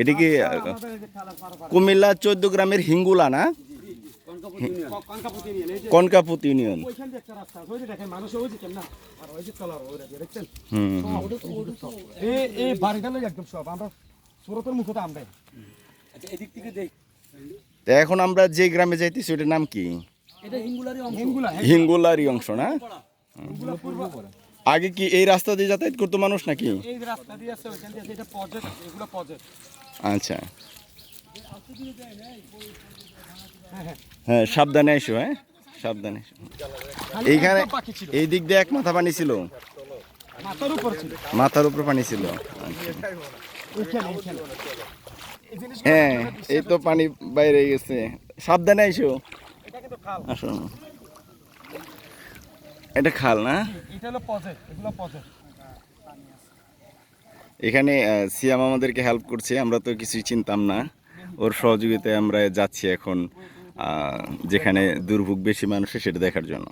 এটা কি কুমিল্লা 14 গ্রামের হিঙ্গুলা না? কনকাপুত ইউনিয়ন। এখন আমরা যে গ্রামে যাইতেছি ওটার নাম কি? হিঙ্গুলারি অংশ না? আগে কি এই রাস্তা দিয়ে যাতায়াত করতো মানুষ নাকি? আচ্ছা, হ্যাঁ সাবধানে এসো, হ্যাঁ সাবধানে এসো। এইখানে এই দিক দিয়ে এক মাথা পানি ছিল, মাথার উপর পানি ছিল। হ্যাঁ এই তো পানি বাইরে গেছে, সাবধানে এসো। আসো, এটা খাল না? এখানে সিয়াম আমাদেরকে হেল্প করছে, আমরা তো কিছুই চিনতাম না। ওর সহযোগিতায় আমরা যাচ্ছি এখন যেখানে দুর্ভোগ বেশি মানুষের সেটা দেখার জন্য।